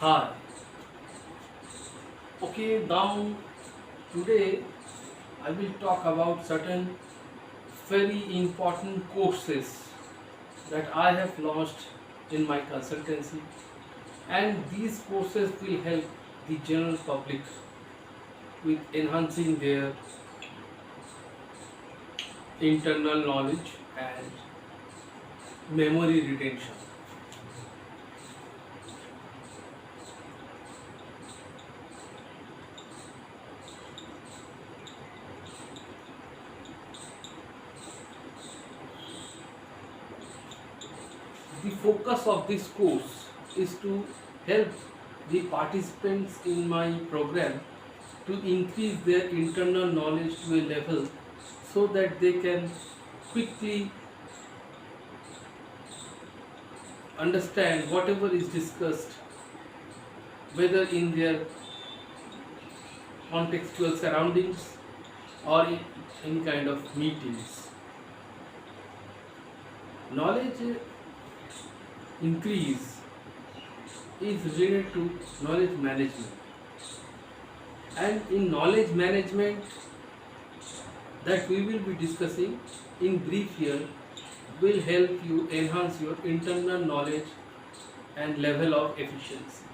Hi. Okay, now today I will talk about certain very important courses that I have launched in my consultancy, and these courses will help the general public with enhancing their internal knowledge and memory retention. The focus of this course is to help the participants in my program to increase their internal knowledge to a level so that they can quickly understand whatever is discussed, whether in their contextual surroundings or in any kind of meetings. Knowledge increase is related to knowledge management, and in knowledge management that we will be discussing in brief here will help you enhance your internal knowledge and level of efficiency.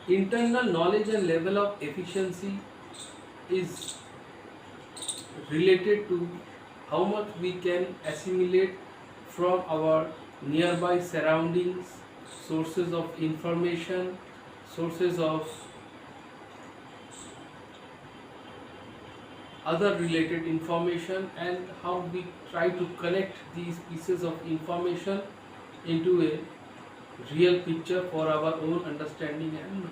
Internal knowledge and level of efficiency is related to how much we can assimilate from our nearby surroundings, sources of information, sources of other related information, and how we try to connect these pieces of information into a real picture for our own understanding and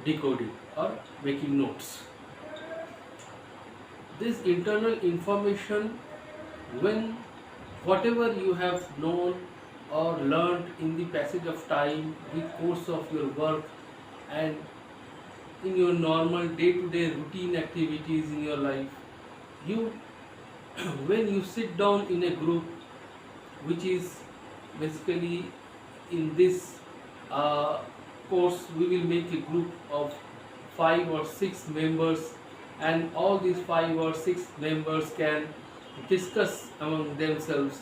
decoding or making notes. This internal information, when whatever you have known or learned in the passage of time, the course of your work, and in your normal day-to-day routine activities in your life, you when you sit down in a group, which is basically in this uh, course we will make a group of 5 or 6 members, and all these 5 or 6 members can discuss among themselves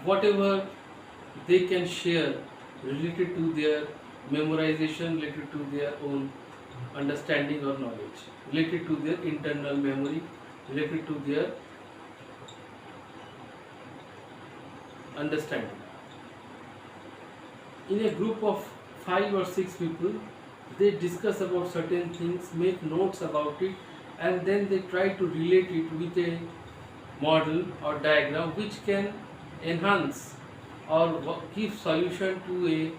whatever they can share related to their memorization, related to their own understanding or knowledge, related to their internal memory, related to their understanding. In a group of 5 or 6 people, they discuss about certain things, make notes about it, and then they try to relate it with a model or diagram which can enhance or give solution to a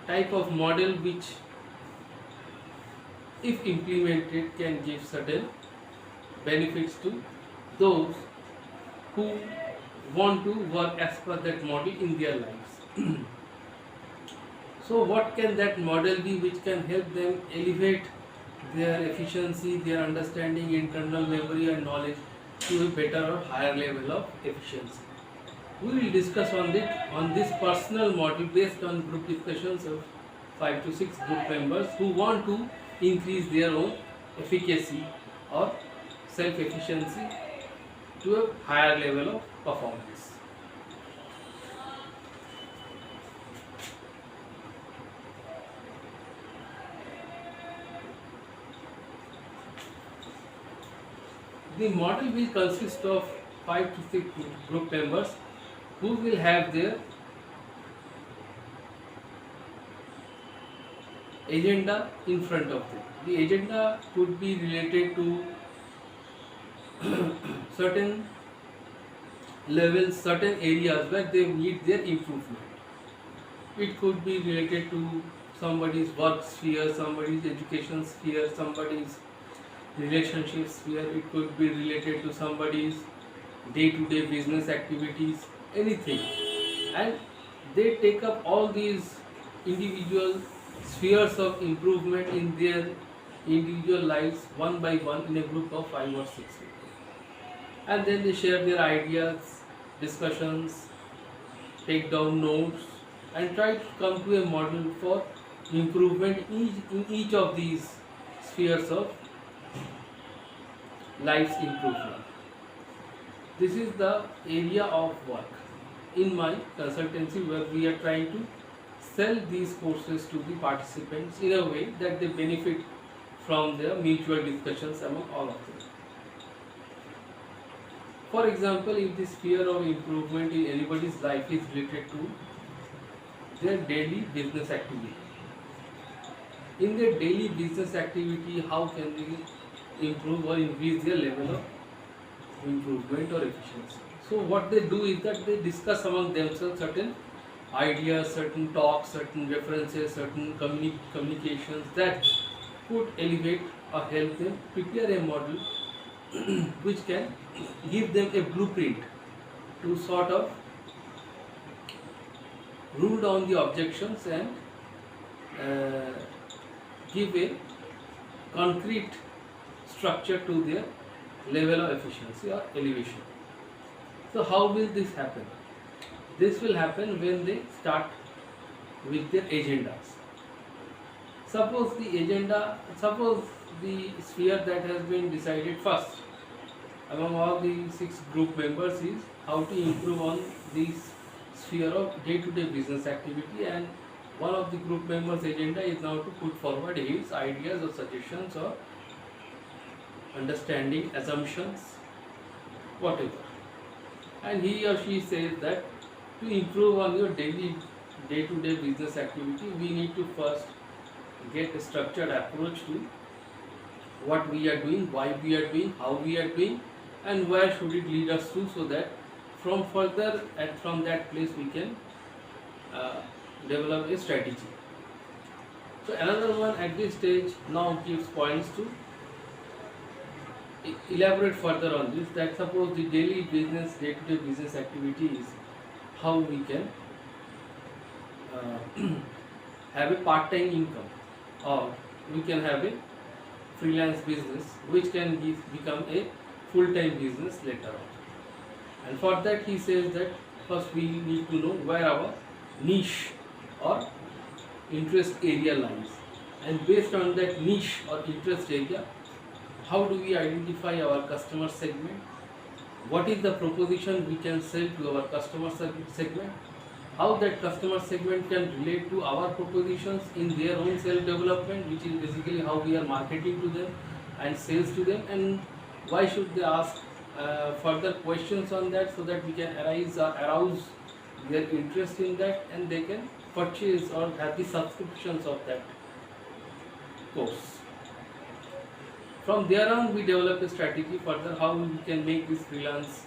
type of model which, if implemented, can give certain benefits to those who want to work as per that model in their lives. So what can that model be which can help them elevate their efficiency, their understanding, internal memory and knowledge to a better or higher level of efficiency? We will discuss on this personal model based on group discussions of 5 to 6 group members who want to increase their own efficacy or self-efficiency to a higher level of performance. The model will consist of 5 to 6 group members who will have their agenda in front of them. The agenda could be related to certain levels, certain areas where they need their improvement. It could be related to somebody's work sphere, somebody's education sphere, somebody's relationship sphere. It could be related to somebody's day-to-day business activities, anything. And they take up all these individual spheres of improvement in their individual lives one by one in a group of 5 or 6 people. And then they share their ideas, discussions, take down notes, and try to come to a model for improvement in each of these spheres of life's improvement. This is the area of work in my consultancy where we are trying to sell these courses to the participants in a way that they benefit from their mutual discussions among all of them. For example, if the sphere of improvement in anybody's life is related to their daily business activity, in their daily business activity, how can they improve or increase their level of improvement or efficiency? So what they do is that they discuss among themselves certain ideas, certain talks, certain references, certain communications that could elevate or help them prepare a model which can give them a blueprint to sort of rule down the objections and give a concrete structure to their level of efficiency or elevation. So how will this happen? This will happen when they start with their agendas. Suppose the sphere that has been decided first among all the 6 group members is how to improve on this sphere of day-to-day business activity, and one of the group members' agenda is now to put forward his ideas or suggestions or understanding, assumptions, whatever. And he or she says that to improve on your daily day-to-day business activity, we need to first get a structured approach to what we are doing, why we are doing, how we are doing, and where should it lead us to, so that from further and from that place we can develop a strategy. So another one at this stage now gives points to elaborate further on this, that suppose the daily business, day-to-day business activity is how we can have a part-time income, or we can have a freelance business which can become a full-time business later on. And for that he says that first we need to know where our niche or interest area lies, and based on that niche or interest area, how do we identify our customer segment, what is the proposition we can sell to our customer segment, how that customer segment can relate to our propositions in their own self-development, which is basically how we are marketing to them and sales to them, and why should they ask further questions on that, so that we can arouse their interest in that and they can purchase or have the subscriptions of that course. From there on, we develop a strategy further how we can make this freelance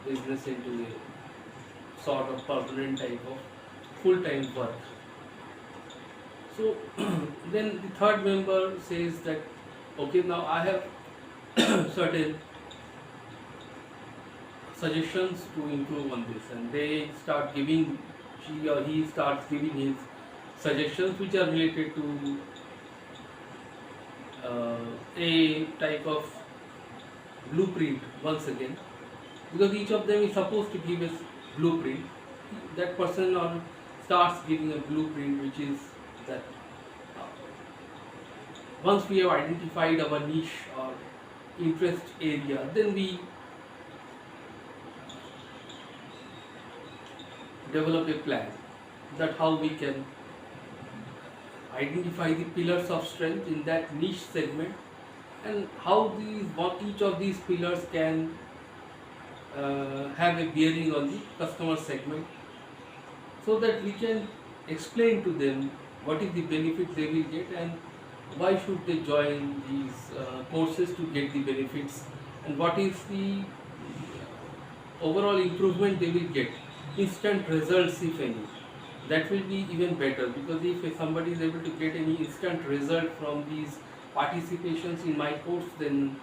business into a sort of permanent type of full-time work. So then the third member says that, okay, now I have certain suggestions to improve on this, and they start giving, she or he starts giving his suggestions which are related to a type of blueprint once again, because each of them is supposed to give a blueprint. That person or starts giving a blueprint which is that once we have identified our niche or interest area, then we develop a plan that how we can identify the pillars of strength in that niche segment, and how each of these pillars can have a bearing on the customer segment, so that we can explain to them what is the benefit they will get and why should they join these courses to get the benefits, and what is the overall improvement they will get, instant results if any. That will be even better, because if somebody is able to get any instant result from these participations in my course, then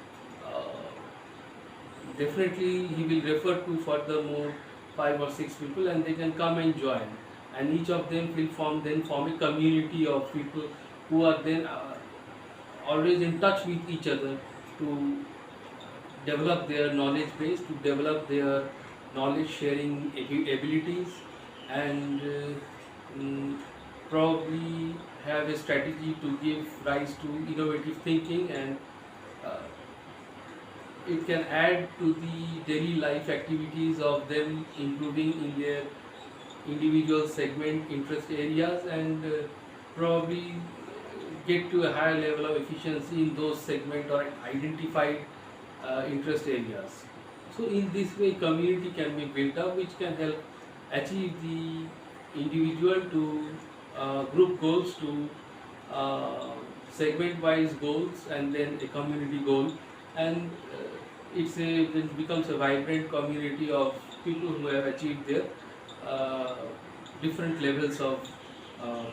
definitely he will refer to furthermore 5 or 6 people and they can come and join, and each of them will form a community of people who are then always in touch with each other to develop their knowledge base, to develop their knowledge sharing abilities, and mm, probably have a strategy to give rise to innovative thinking, and uh, it can add to the daily life activities of them, including in their individual segment interest areas, and probably get to a higher level of efficiency in those segment or identified interest areas. So in this way community can be built up, which can help achieve the individual to group goals, to uh, segment wise goals, and then a community goal, and it becomes a vibrant community of people who have achieved their uh, different levels of uh,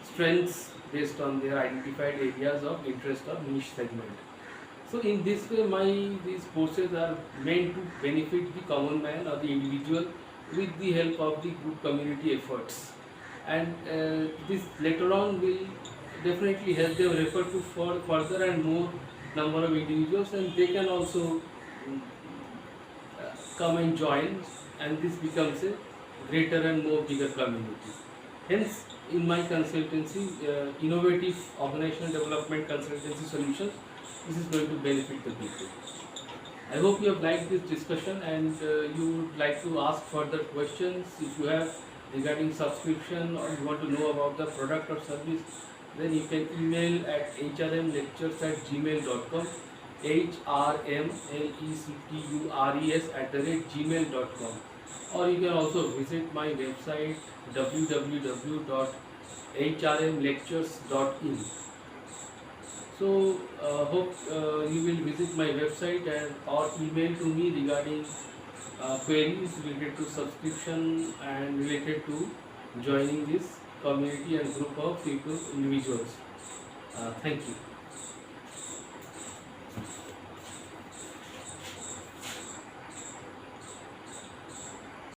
strengths based on their identified areas of interest or niche segment. So in this way, these courses are meant to benefit the common man or the individual with the help of the group community efforts, and this later on will definitely help them refer to for further and more number of individuals, and they can also come and join, and this becomes a greater and more bigger community. Hence, in my consultancy, innovative organizational development consultancy solutions, this is going to benefit the people. I hope you have liked this discussion, and you would like to ask further questions if you have regarding subscription, or you want to know about the product or service, then you can email at hrmlectures@gmail.com, hrmlectures@gmail.com, or you can also visit my website www.hrmlectures.in. So hope you will visit my website and or email to me regarding queries related to subscription and related to joining this community and group of people, individuals. Thank you.